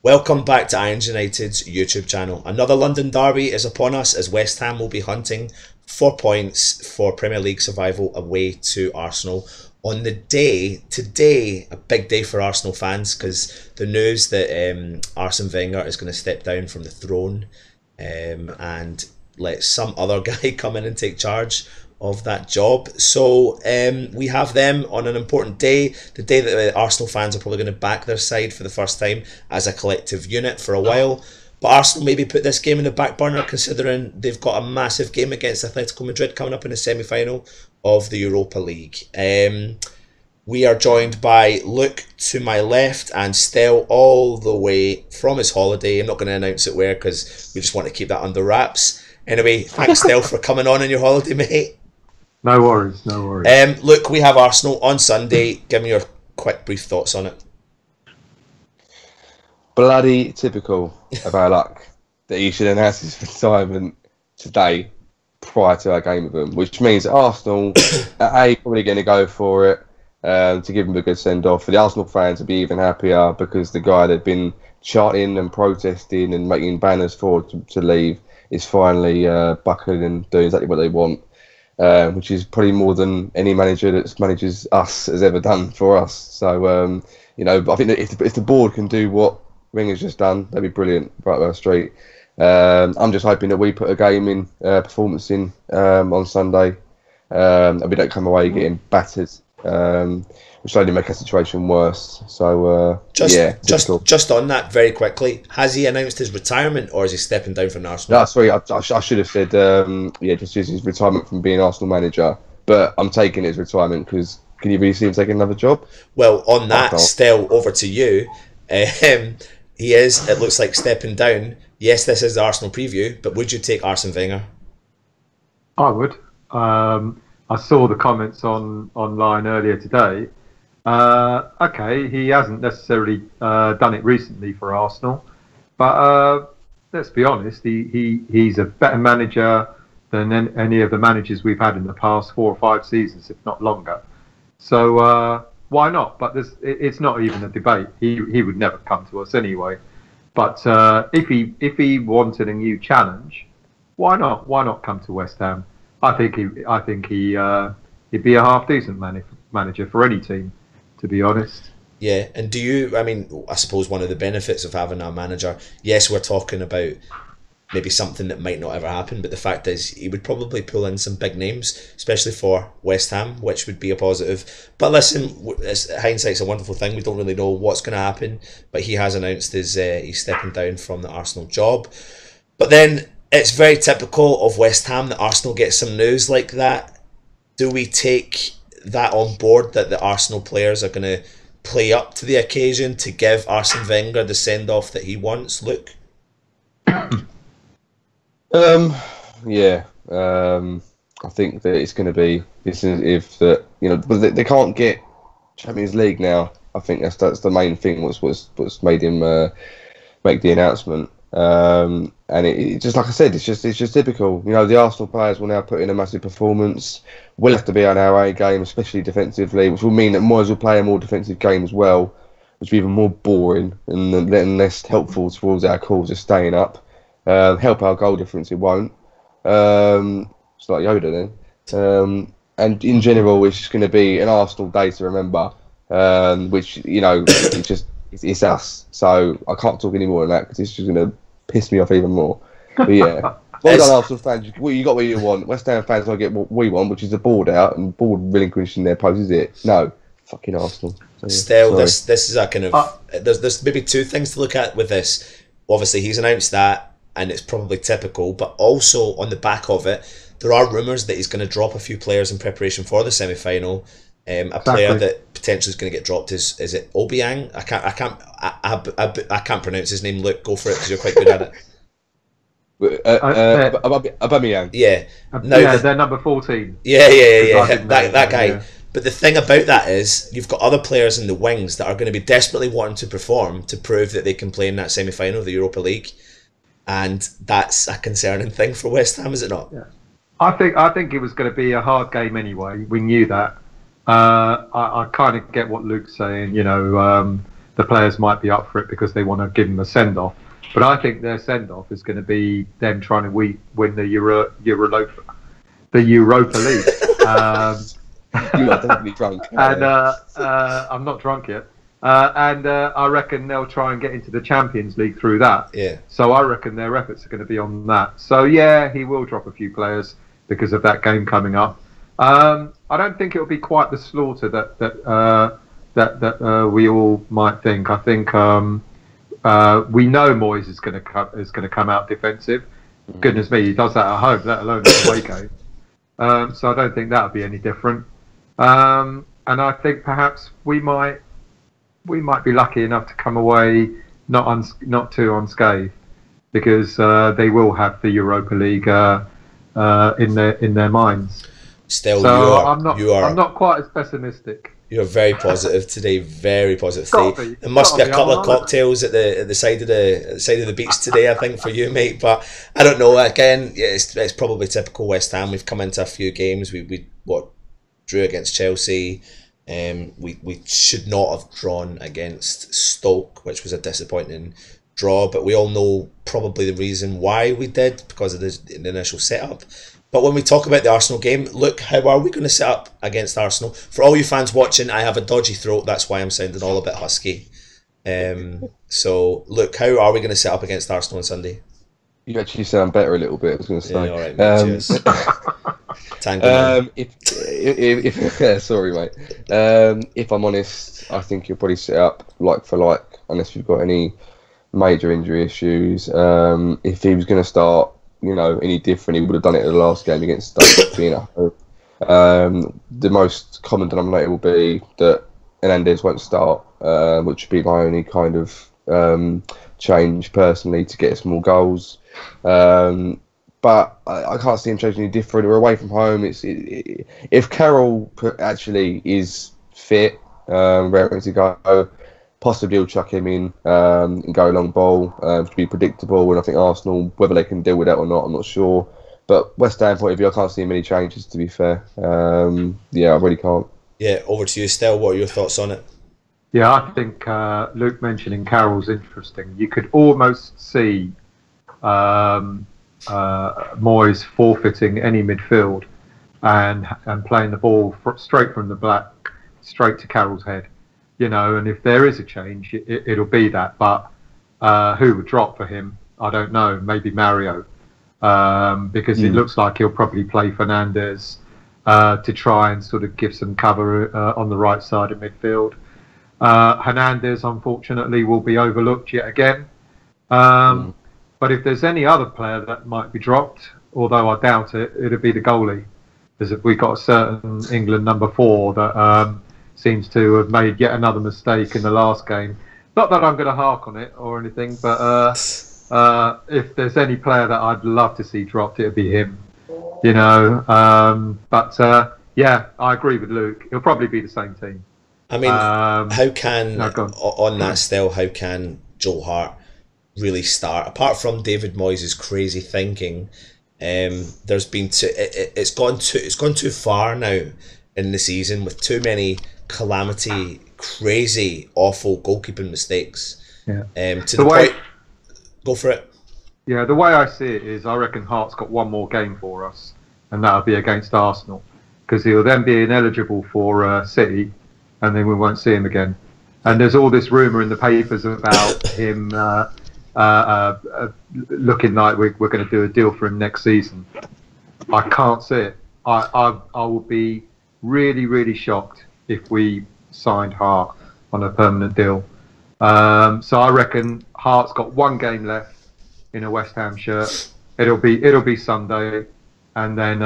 Welcome back to Irons United's YouTube channel. Another London derby is upon us as West Ham will be hunting for points for Premier League survival away to Arsenal. On the day, today, a big day for Arsenal fans because the news that Arsene Wenger is going to step down from the throne and let some other guy come in and take charge of that job. So we have them on an important day, the day that Arsenal fans are probably going to back their side for the first time as a collective unit for a while. But Arsenal maybe put this game in the back burner considering they've got a massive game against Atletico Madrid coming up in the semi-final of the Europa League. We are joined by Luke to my left and Stel all the way from his holiday. I'm not going to announce it where because we just want to keep that under wraps. Anyway, thanks Stel for coming on your holiday, mate. No worries, no worries. Look, we have Arsenal on Sunday. Give me your quick, brief thoughts on it. Bloody typical of our luck that he should announce his retirement today prior to our game with them, which means Arsenal are probably going to go for it to give him a good send-off. For the Arsenal fans to be even happier because the guy they've been chanting and protesting and making banners for to leave is finally buckling and doing exactly what they want. Which is probably more than any manager that manages us has ever done for us. So, I think that if the board can do what Wenger's just done, that'd be brilliant right up our street. I'm just hoping that we put a game in, performance in on Sunday, and we don't come away getting battered, which only make our situation worse. So, just on that very quickly, has he announced his retirement or is he stepping down from Arsenal? No, sorry, I should have said, just his retirement from being Arsenal manager. But I'm taking his retirement because can you really see him taking another job? Well, on that, Stel, over to you. He is, it looks like, stepping down. Yes, this is the Arsenal preview, but would you take Arsene Wenger? I would. I saw the comments online earlier today. Okay, he hasn't necessarily done it recently for Arsenal, but let's be honest, he's a better manager than any of the managers we've had in the past 4 or 5 seasons, if not longer. So why not? But it's not even a debate. He would never come to us anyway. But if he wanted a new challenge, why not? Why not come to West Ham? I think he'd be a half decent manager for any team, to be honest. Yeah, and I suppose one of the benefits of having a manager, yes, we're talking about maybe something that might not ever happen, but the fact is he would probably pull in some big names, especially for West Ham, which would be a positive. But listen, hindsight's a wonderful thing. We don't really know what's going to happen, but he has announced he's stepping down from the Arsenal job. But then it's very typical of West Ham that Arsenal gets some news like that. Do we take that on board that the Arsenal players are going to play up to the occasion to give Arsene Wenger the send-off that he wants, Luke? I think that it's going to be they can't get Champions League now. I think that's the main thing. What's made him make the announcement. And it just like I said, it's just typical. The Arsenal players will now put in a massive performance. We'll have to be on our A game, especially defensively, which will mean that Moyes will play a more defensive game as well, which will be even more boring and less helpful towards our cause of staying up. Help our goal difference, it won't. It's like Yoda then. And in general, it's just going to be an Arsenal day to remember, which, it's us. So I can't talk any more than that because it's just going to piss me off even more. But yeah, well done, Arsenal fans. You got what you want. West Ham fans don't get what we want, which is the board out and board relinquishing their post, is it? No. Fucking Arsenal. So, Still, this is a kind of... There's maybe 2 things to look at with this. Obviously, he's announced that, and it's probably typical, but also on the back of it, there are rumours that he's going to drop a few players in preparation for the semi-final. Player that potentially is going to get dropped is it Obiang? I can't pronounce his name. Luke, go for it because you're quite good at it. Aubameyang. Yeah. They're number 14. Yeah. That guy. Yeah. But the thing about that is you've got other players in the wings that are going to be desperately wanting to perform to prove that they can play in that semi-final of the Europa League. And that's a concerning thing for West Ham, is it not? Yeah. I think it was going to be a hard game anyway. We knew that. I kind of get what Luke's saying. The the players might be up for it because they want to give them a send-off. But I think their send-off is going to be them trying to win the Europa League. You are definitely drunk. And I'm not drunk yet. And I reckon they'll try and get into the Champions League through that. Yeah. So I reckon their efforts are going to be on that. So yeah, he will drop a few players because of that game coming up. I don't think it'll be quite the slaughter that we all might think. I think we know Moyes is going to come out defensive. Goodness me, he does that at home, let alone at away game. So I don't think that'll be any different. And I think perhaps we might be lucky enough to come away not too unscathed, because they will have the Europa League in their minds. Still, so I'm not quite as pessimistic. You're very positive today. Very positive today. There must be a couple of cocktails at the side of the beach today, I think, for you, mate. But I don't know. Again, yeah, it's probably typical West Ham. We've come into a few games. We drew against Chelsea. We should not have drawn against Stoke, which was a disappointing draw. But we all know probably the reason why we did, because of the initial setup. But when we talk about the Arsenal game, look, how are we going to set up against Arsenal? For all you fans watching, I have a dodgy throat. That's why I'm sounding all a bit husky. So, look, how are we going to set up against Arsenal on Sunday? You actually sound better a little bit, I was going to say. Yeah, all right, mate, cheers. If sorry, mate. If I'm honest, I think you'll probably set up like for like, unless you've got any major injury issues. If he was going to start, any different, he would have done it in the last game against Stoke. Being at home. The most common denominator will be that Hernandez won't start, which would be my only kind of change personally to get some more goals. But I can't see him changing any different. We're away from home. If Carroll actually is fit, raring to go, possibly he'll chuck him in and go a long ball to be predictable. And I think Arsenal, whether they can deal with that or not, I'm not sure. But West Ham point of view, I can't see many changes, to be fair. Yeah, I really can't. Yeah, over to you, Stel. What are your thoughts on it? Yeah, I think Luke mentioning Carroll's interesting. You could almost see Moyes forfeiting any midfield and playing the ball straight from the back, straight to Carroll's head. And if there is a change, it'll be that. But who would drop for him? I don't know. Maybe Mario, because it looks like he'll probably play Fernandez to try and sort of give some cover on the right side of midfield. Hernandez, unfortunately, will be overlooked yet again. But if there's any other player that might be dropped, although I doubt it, it'll be the goalie. Because if we got a certain England number 4 that seems to have made yet another mistake in the last game. Not that I'm going to hark on it or anything, but if there's any player that I'd love to see dropped, it'd be him. But yeah, I agree with Luke. It'll probably be the same team. I mean, how can on that still? How can Joe Hart really start? Apart from David Moyes' crazy thinking, there's been it's gone too far now in the season with too many calamity, crazy, awful goalkeeping mistakes. Yeah. To the point. Go for it. Yeah, the way I see it is, I reckon Hart's got one more game for us, and that'll be against Arsenal, because he'll then be ineligible for City, and then we won't see him again. And there's all this rumour in the papers about him looking like we're going to do a deal for him next season. I can't see it. I will be really, really shocked if we signed Hart on a permanent deal. So I reckon Hart's got one game left in a West Ham shirt. It'll be Sunday, and then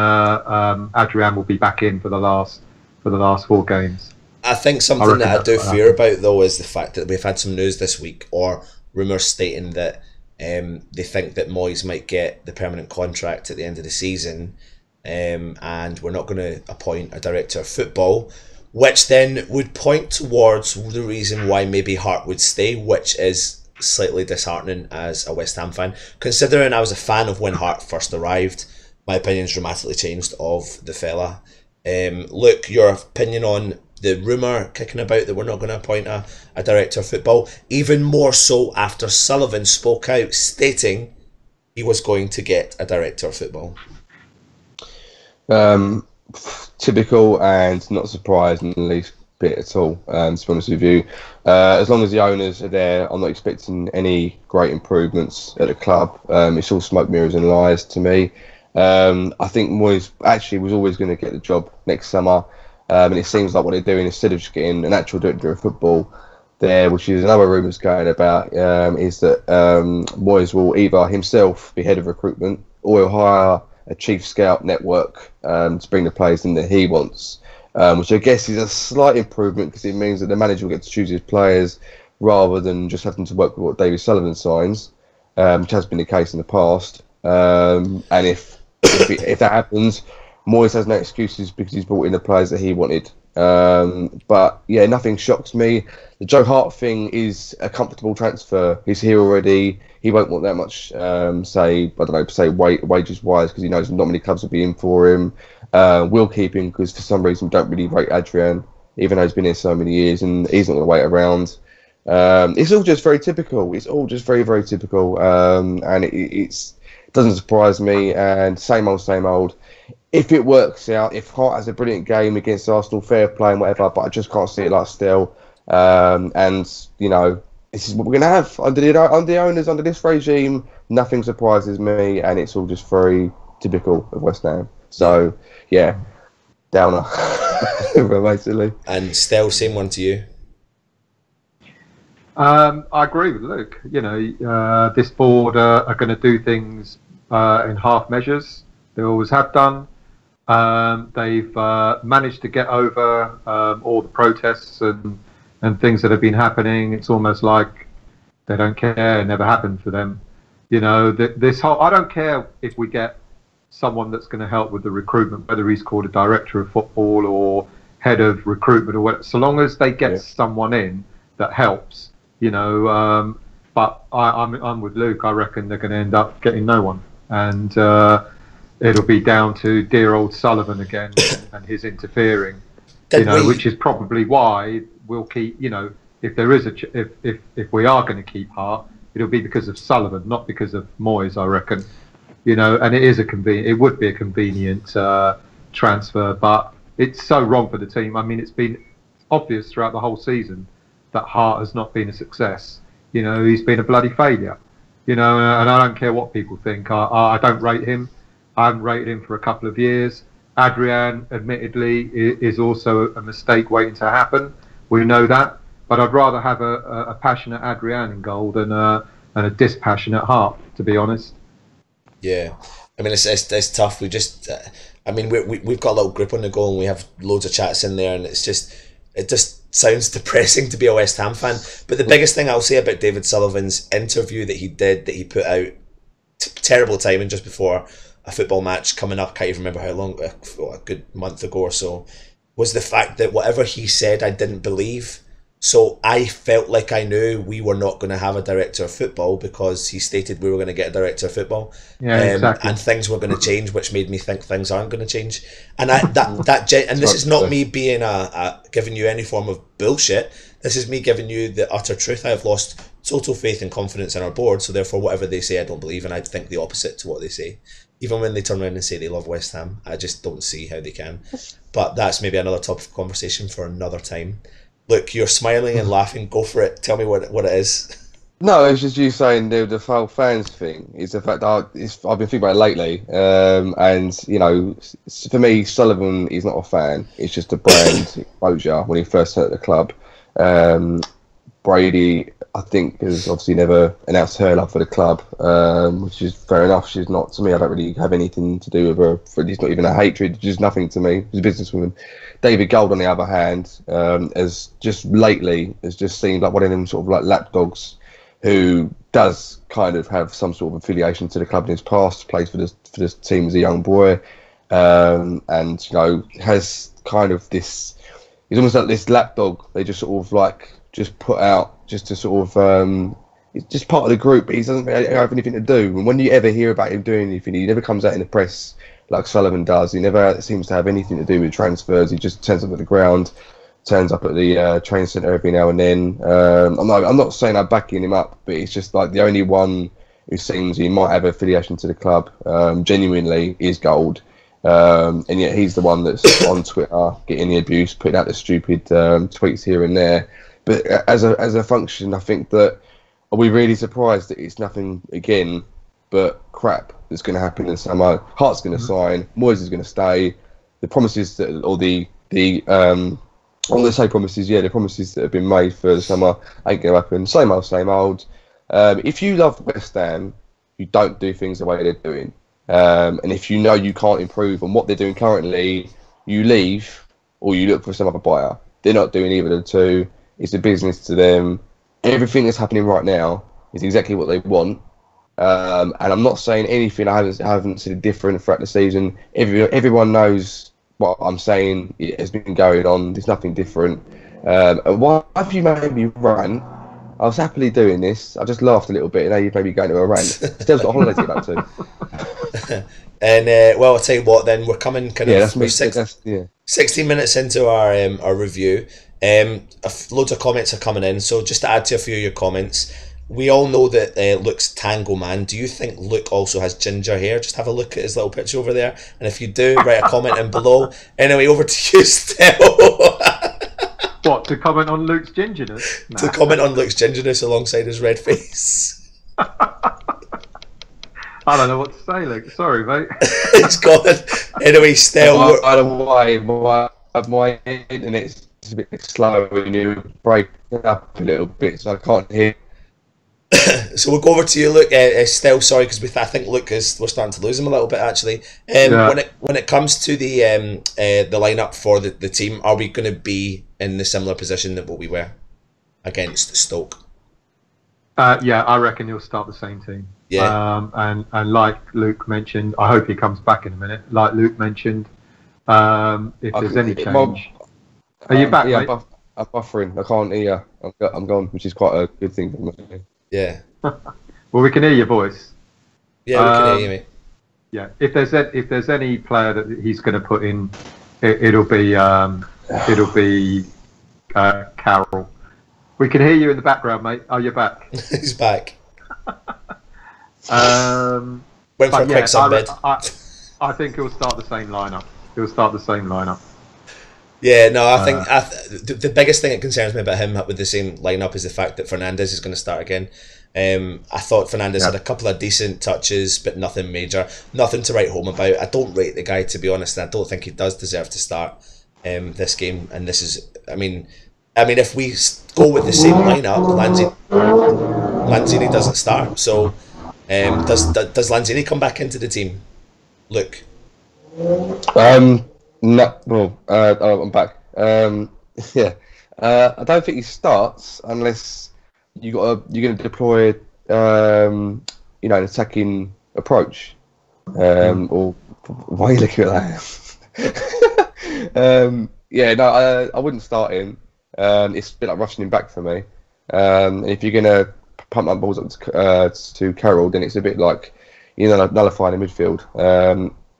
Adrian will be back in for the last 4 games. I think something that I do fear about, though, is the fact that we've had some news this week, or rumours stating that they think that Moyes might get the permanent contract at the end of the season, and we're not going to appoint a director of football, which then would point towards the reason why maybe Hart would stay, which is slightly disheartening as a West Ham fan, considering I was a fan of when Hart first arrived. My opinion's dramatically changed of the fella. Luke, your opinion on the rumour kicking about that we're not going to appoint a director of football. Even more so after Sullivan spoke out stating he was going to get a director of football. Typical and not surprising in the least bit at all, to be honest with you. As long as the owners are there, I'm not expecting any great improvements at the club. It's all smoke, mirrors and lies to me. I think Moyes actually was always going to get the job next summer, and it seems like what they're doing, instead of just getting an actual director of football there, which is another rumours going about, is that Moyes will either himself be head of recruitment or he'll hire a chief scout network to bring the players in that he wants, which I guess is a slight improvement because it means that the manager will get to choose his players rather than just having to work with what David Sullivan signs, which has been the case in the past. And if that happens, Moyes has no excuses because he's brought in the players that he wanted. But yeah, nothing shocks me. The Joe Hart thing is a comfortable transfer. He's here already. He won't want that much, wages wise, because he knows not many clubs will be in for him. We'll keep him because for some reason we don't really rate Adrian, even though he's been here so many years, and he's not going to wait around. It's all just very typical. It's all just very, very typical, and it doesn't surprise me. And same old. If it works out, if Hart has a brilliant game against Arsenal, fair play and whatever, but I just can't see it like still. And you know, this is what we're going to have under the owners, under this regime. Nothing surprises me, and it's all just very typical of West Ham. So yeah, downer, basically. And Stel, same one to you. I agree with Luke. You know, this board are going to do things in half measures. They always have done. They've managed to get over all the protests and things that have been happening. It's almost like they don't care. It never happened for them. You know, this whole, I don't care if we get someone that's going to help with the recruitment, whether he's called a director of football or head of recruitment or whatever, so long as they get someone in that helps, you know. But I'm with Luke. I reckon they're going to end up getting no one. And it'll be down to dear old Sullivan again and his interfering, which is probably why we'll keep, you know, if there is if we are going to keep Hart, it'll be because of Sullivan, not because of Moyes, I reckon. You know, and it would be a convenient transfer, but it's so wrong for the team. I mean, it's been obvious throughout the whole season that Hart has not been a success. You know, he's been a bloody failure. You know, and I don't care what people think. I don't rate him. I haven't rated him for a couple of years. Adrian, admittedly, is also a mistake waiting to happen. We know that. But I'd rather have a passionate Adrian in goal than a dispassionate Hart, to be honest. Yeah. I mean, it's tough. We just, we've got a little group on the go and we have loads of chats in there, and it just sounds depressing to be a West Ham fan. But the biggest thing I'll say about David Sullivan's interview that he put out, terrible timing just before a football match coming up, can't even remember how long, a good month ago or so, was the fact that whatever he said I didn't believe. So I felt like I knew we were not going to have a director of football because he stated we were going to get a director of football. Yeah, exactly. And things were going to change, which made me think things aren't going to change. And this is not me being giving you any form of bullshit. This is me giving you the utter truth. I have lost total faith and confidence in our board, so therefore whatever they say I don't believe, and I think the opposite to what they say. Even when they turn around and say they love West Ham, I just don't see how they can. But that's maybe another topic of conversation for another time. Look, you're smiling and laughing. Go for it. Tell me what it is. No, it's just you saying the whole fans thing. It's the fact that I've been thinking about it lately, and you know, for me, Sullivan is not a fan. It's just a brand exposure when he first started the club. Brady, I think, has obviously never announced her love for the club, which is fair enough. She's not, to me, I don't really have anything to do with her. It's not even a hatred, just nothing to me. She's a businesswoman. David Gold, on the other hand, has just seemed like one of them sort of like lapdogs who does kind of have some sort of affiliation to the club in his past, plays for this team as a young boy, and you know, has kind of this, he's almost like this lapdog they just sort of like just put out just to sort of he's just part of the group, but he doesn't have anything to do. And when you ever hear about him doing anything, he never comes out in the press like Sullivan does. He never seems to have anything to do with transfers. He just turns up at the ground, turns up at the training centre every now and then. I'm not saying I'm backing him up, but it's just like the only one who seems he might have affiliation to the club. Genuinely is gold. And yet he's the one that's on Twitter getting the abuse, putting out the stupid tweets here and there. But as a function, I think that are we really surprised that it's nothing again but crap that's going to happen in the summer. Hart's going to sign, Moyes is going to stay. The promises that, or the I'm going to say promises, yeah, the promises that have been made for the summer ain't going to happen. Same old, same old. If you love West Ham, you don't do things the way they're doing. And if you know you can't improve on what they're doing currently, you leave or you look for some other buyer. They're not doing either of the two. It's a business to them. Everything that's happening right now is exactly what they want. And I'm not saying anything I haven't seen different throughout the season. Everyone knows what I'm saying. It has been going on. There's nothing different. And why have you made me rant? I was happily doing this. I just laughed a little bit, and now you've maybe going to a rant. Still got a holiday to get back to. And well, I'll tell you what. Then we're coming kind of 16 minutes into our review. Loads of comments are coming in. So just to add to a few of your comments, we all know that Luke's Tango Man. Do you think Luke also has ginger hair? Just have a look at his little picture over there, and if you do, write a comment in below. Anyway, over to you, Stell. What, to comment on Luke's gingerness? To comment on Luke's gingerness alongside his red face. I don't know what to say, Luke. Sorry, mate. It's gone. Anyway, Stell. By the way, my internet's a bit slow when you break it up a little bit, so I can't hear. So we'll go over to you, Luke. Stell, sorry, because I think Luke we're starting to lose him a little bit actually. When it comes to the lineup for the team, are we going to be in the similar position that what we were against Stoke? Yeah, I reckon he'll start the same team. Yeah. And like Luke mentioned, I hope he comes back in a minute. Like Luke mentioned, if there's any change, are you back? Yeah, mate? I'm buffering. I can't hear. I'm gone, which is quite a good thing for me. Yeah. Well, we can hear your voice. Yeah, we can hear you, mate. Yeah. If there's any player that he's going to put in, it'll be Carroll. We can hear you in the background, mate. Oh, you're back. He's back. Went for a quick sunbed. I think he'll start the same lineup. Yeah, no, I think the biggest thing that concerns me about him with the same lineup is the fact that Fernandes is going to start again. I thought Fernandes had a couple of decent touches, but nothing major, nothing to write home about. I don't rate the guy, to be honest, and I don't think he does deserve to start this game. And this is, I mean, if we go with the same lineup, Lanzini doesn't start. So, does Lanzini come back into the team, Luke? No, well, I'm back. Yeah, I don't think he starts unless you're going to deploy, an attacking approach. Or why are you looking at that? Yeah, no, I wouldn't start him. It's a bit like rushing him back for me. If you're going to pump up balls up to Carroll, then it's a bit like nullifying the midfield.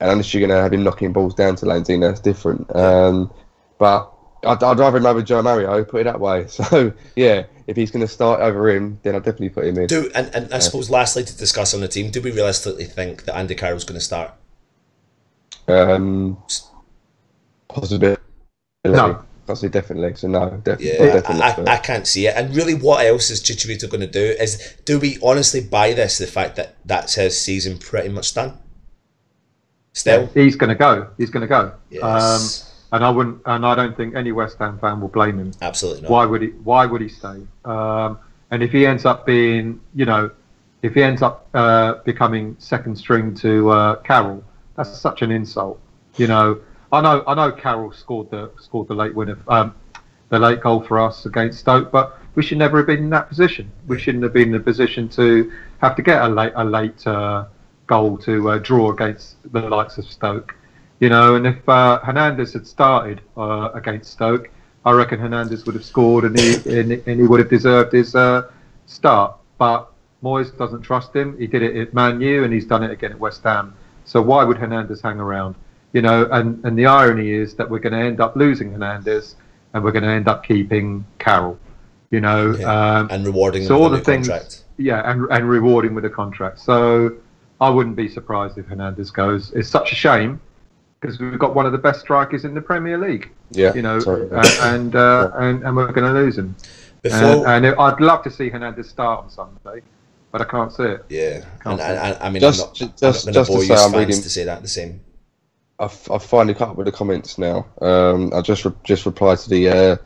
And unless you're going to have him knocking balls down to Lanzini, that's different. But I'd rather him over Joe Mario, put it that way. So, yeah, if he's going to start over him, then I'll definitely put him in. And I suppose lastly to discuss on the team, do we realistically think that Andy Carroll's going to start? Possibly. No. I'd say definitely. So, no, definitely. Yeah, definitely I can't see it. And really, what else is Chicharito going to do? Do we honestly buy this, the fact that that's his season pretty much done? Still, yeah, he's going to go. Yes. And I don't think any West Ham fan will blame him. Absolutely not. Why would he stay? And if he ends up being, becoming second string to Carroll, that's such an insult. I know Carroll scored the late winner, the late goal for us against Stoke, but we should never have been in that position. We shouldn't have been in the position to have to get a late goal to draw against the likes of Stoke, and if Hernandez had started against Stoke, I reckon Hernandez would have scored and he would have deserved his start. But Moyes doesn't trust him. He did it at Man U and he's done it again at West Ham. So why would Hernandez hang around? And the irony is that we're going to end up losing Hernandez and we're going to end up keeping Carroll. You know, and rewarding so him all with the a new things, contract. yeah, and rewarding with a contract. So I wouldn't be surprised if Hernandez goes. It's such a shame because we've got one of the best strikers in the Premier League. Yeah, you know, totally. and we're going to lose him. And I'd love to see Hernandez start on Sunday, but I can't see it. Yeah, I mean, just I'm not going to bore you fans to say that the same. I've finally come up with the comments now. I just replied to the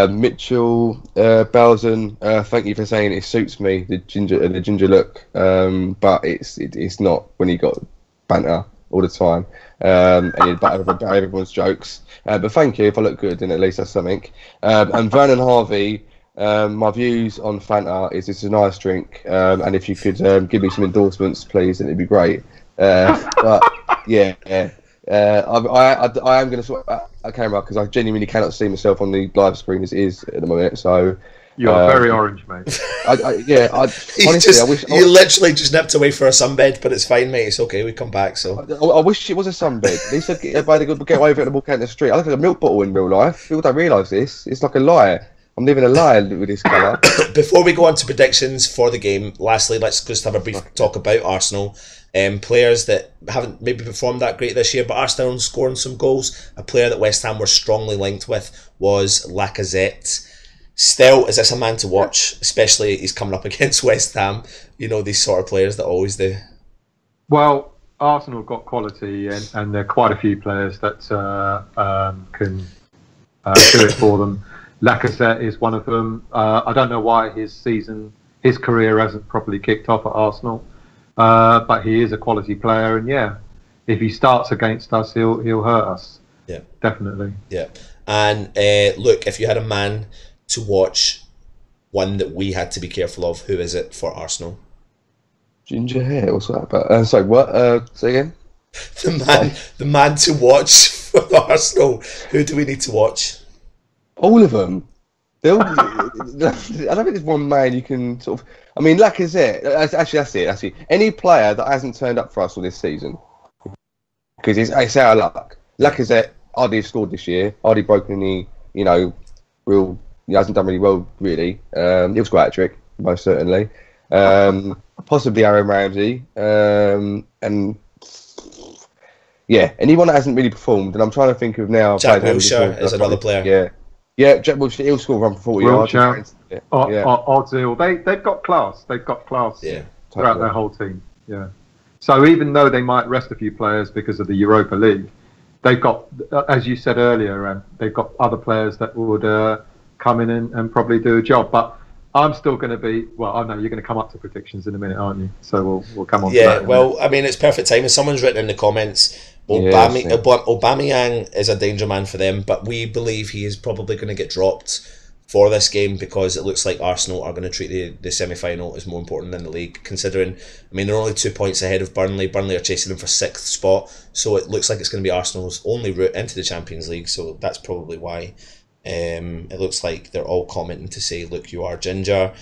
Mitchell Belzen. Thank you for saying it suits me, the ginger look, but it's not when you got banter all the time and you butt everyone's jokes. But thank you. If I look good, then at least that's something. And Vernon Harvey. My views on Fanta is it's a nice drink, and if you could give me some endorsements, please, then it'd be great. But yeah, I am going to sort out a camera because I genuinely cannot see myself on the live screen as it is at the moment. So you are very orange, mate. Honestly, I wish you literally just nipped away for a sunbed, but it's fine, mate. It's okay. We come back. So I wish it was a sunbed. They said everybody could get away with it and walk out in the street. I look like a milk bottle in real life. People don't realise this. It's like a lie. I'm living a lie with this colour. Before we go on to predictions for the game, lastly, let's just have a brief talk about Arsenal. Players that haven't maybe performed that great this year, but are still scoring some goals. A player that West Ham were strongly linked with was Lacazette. Still, is this a man to watch? Especially he's coming up against West Ham. You know, these sort of players that always do. Well, Arsenal have got quality, and there are quite a few players that can do it for them. Lacazette is one of them. I don't know why his career hasn't properly kicked off at Arsenal, but he is a quality player, and yeah, if he starts against us, he'll hurt us. Yeah, definitely. Yeah, and look, if you had a man to watch, one that we had to be careful of, who is it for Arsenal? Ginger hair, what's that about? Sorry, what? Say again. The man to watch for Arsenal. Who do we need to watch? All of them. I don't think there's one man you can sort of. I mean, Lacazette. Actually, that's it. Actually, any player that hasn't turned up for us all this season, because it's our luck. Lacazette hardly scored this year. Hardly broken any. Real. He hasn't done really well, really. He'll score a hat-trick, most certainly. Possibly Aaron Ramsey, and yeah, anyone that hasn't really performed. And I'm trying to think of now. Jack Wilshere is another player. Yeah, Jack Wilshere, he'll score run for 40 yards. Ozil, they've got class. They've got class throughout their whole team. Yeah. So even though they might rest a few players because of the Europa League, they've got, as you said earlier, they've got other players that would come in and probably do a job. But I'm still going to be. Well, I know you're going to come up to predictions in a minute, aren't you? So we'll come on. Yeah. To that well, I mean, it's perfect timing. Someone's written in the comments. Aubameyang is a danger man for them, but we believe he is probably going to get dropped for this game because it looks like Arsenal are going to treat the semi-final as more important than the league, considering, I mean, they're only 2 points ahead of Burnley. Burnley are chasing them for 6th spot, so it looks like it's going to be Arsenal's only route into the Champions League, so that's probably why. It looks like they're all commenting to say, look, you are ginger.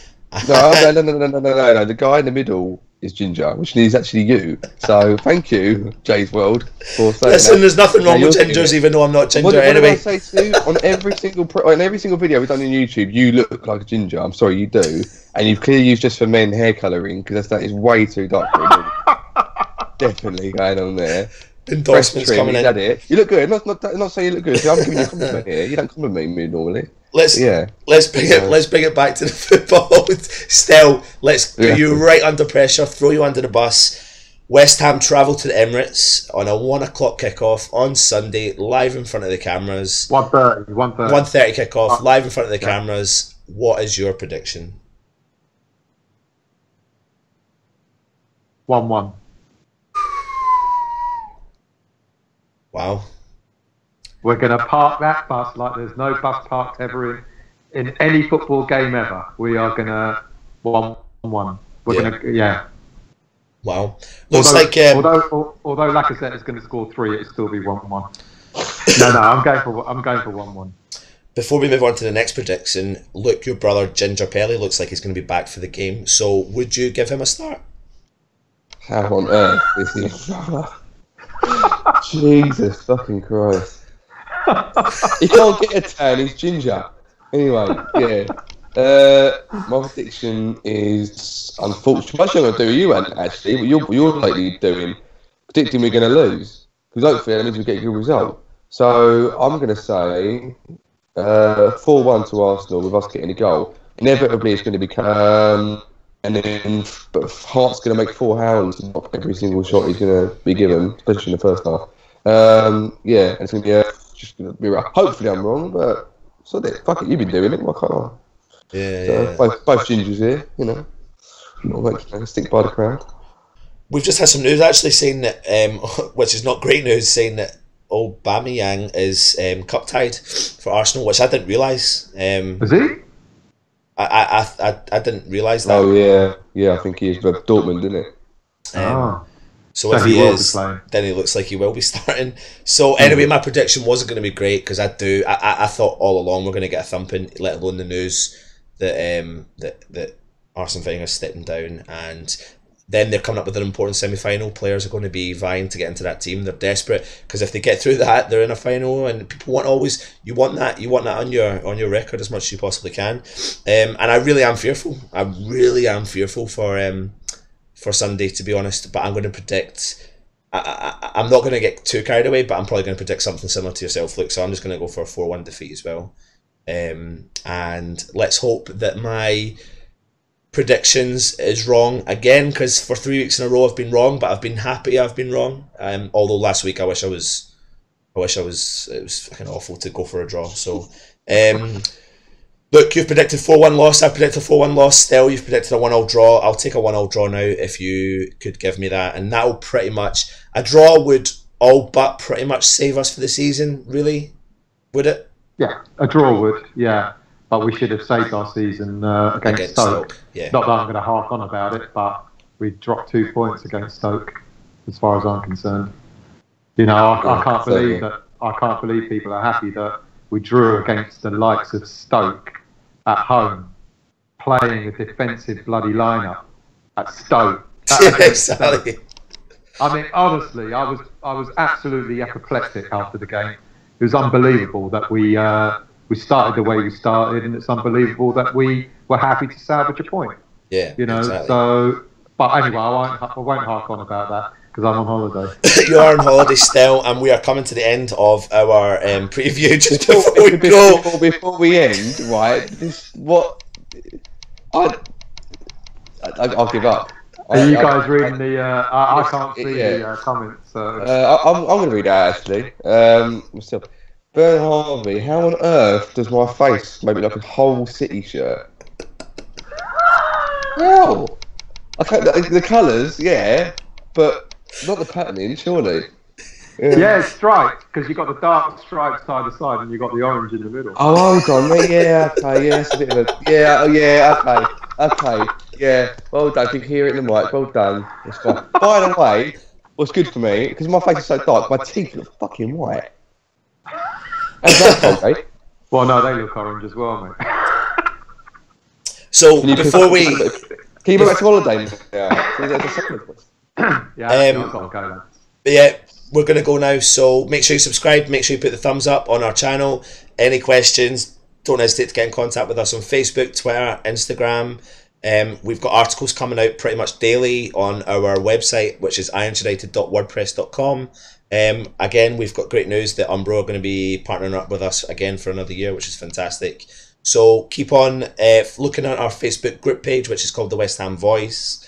No. The guy in the middle is ginger, which is actually you. So thank you, Jay's World, for saying Listen, that. there's nothing wrong with gingers, even though I'm not ginger. Anyway, I say to you, on every single video we've done on YouTube, you look like a ginger. I'm sorry, you do, and you've clearly used just for men hair colouring because that is way too dark for me. Definitely going on there. Endorsements coming in. It. You look good. I'm not saying you look good. I'm giving you a compliment here. You don't compliment me normally. Let's bring it back to the football. Still, let's put you right under pressure, throw you under the bus. West Ham travel to the Emirates on a 1 o'clock kickoff on Sunday, live in front of the cameras. 1:30 kickoff, live in front of the cameras. What is your prediction? 1-1. Wow. We're going to park that bus like there's no bus parked ever in any football game ever. We are going to 1-1. We're going to, Wow. Looks although Lacazette is going to score 3, it'll still be 1-1. No, I'm going for 1-1. Before we move on to the next prediction, look, your brother Ginger Pelly looks like he's going to be back for the game. So would you give him a start? How on earth is he? Jesus fucking Christ. He can't get a tan. He's ginger. Anyway, yeah. My prediction is unfortunate. Much I'm going to do you, and actually, what you're lately doing, predicting we're going to lose, because hopefully that means we get a good result. So I'm going to say 4-1 to Arsenal with us getting a goal. Inevitably, it's going to become, and then but Hart's going to make 4 howls every single shot he's going to be given, especially in the first half. Yeah, and it's going to be just going to be right. Hopefully, I'm wrong, but so that fuck it, you've been doing it. Why can't I? Yeah, So yeah. both gingers here, you know. Not stick by the crowd. We've just had some news actually saying that, which is not great news, saying that Aubameyang is cup tied for Arsenal, which I didn't realise. Is he? I didn't realise that. Oh yeah, I think he is. But Dortmund, didn't it? So if he is, then he looks like he will be starting. So anyway, my prediction wasn't going to be great because I thought all along we're going to get a thumping, let alone the news that Arsene Wenger is stepping down, and then they're coming up with an important semi-final. Players are going to be vying to get into that team. They're desperate because if they get through that, they're in a final, and people want you want that on your record as much as you possibly can. And I really am fearful. I really am fearful for Sunday, to be honest. But I'm going to predict. I'm not going to get too carried away, but I'm probably going to predict something similar to yourself, Luke. So I'm just going to go for a 4-1 defeat as well. And let's hope that my predictions is wrong again, because for 3 weeks in a row I've been wrong, but I've been happy I've been wrong. Although last week I wish I was. It was fucking awful to go for a draw. So, look, you've predicted 4-1 loss. I predicted a 4-1 loss. Still, you've predicted a 1-0 draw. I'll take a 1-0 draw now if you could give me that, and that'll pretty much a draw would all but pretty much save us for the season. Really, would it? Yeah, a draw would. Yeah. But we should have saved our season against Stoke. Yeah. Not that I'm going to hark on about it, but we dropped 2 points against Stoke, as far as I'm concerned. You know, I can't believe that. I can't believe people are happy that we drew against the likes of Stoke at home, playing a defensive bloody lineup at Stoke. Exactly. I mean, honestly, I was absolutely apoplectic after the game. It was unbelievable that we started the way we started, and it's unbelievable that we were happy to salvage a point. Yeah, you know. Exactly. So, but anyway, I won't hark on about that because I'm on holiday. You are on holiday still, and we are coming to the end of our preview. Just before we go, before we end, right? I'll give up. Are you guys reading the? I can't see the comments. So. I'm going to read that actually. Myself. Bern Harvey, how on earth does my face make me like a whole City shirt? How? Okay, the colours, yeah, but not the patterning, surely. Yeah, it's stripes, because you've got the dark stripes side to side and you've got the orange in the middle. Oh, hold on, mate. Yeah, okay, yeah, it's a bit of a... Yeah, okay, yeah. Well done, if you hear it in the mic, well done. That's fine. By the way, what's good for me, because my face is so dark, my teeth look fucking white. How's that, okay? Well, no, they look orange as well, mate. So, before we... Can you go back to holiday? Yeah, I've got to go then. Yeah, we're going to go now, so make sure you subscribe, make sure you put the thumbs up on our channel. Any questions, don't hesitate to get in contact with us on Facebook, Twitter, Instagram. We've got articles coming out pretty much daily on our website, which is ironsunited.wordpress.com. Again, we've got great news that Umbro are going to be partnering up with us again for another year, which is fantastic. So keep on looking at our Facebook group page, which is called the West Ham Voice.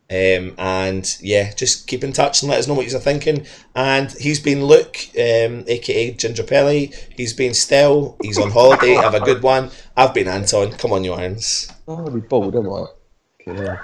And yeah, just keep in touch and let us know what you're thinking. And he's been Luke, aka Ginger Pelly. He's been Stel. He's on holiday. Have a good one. I've been Anton. Come on, you irons. I'm going to be bold, am I? Okay.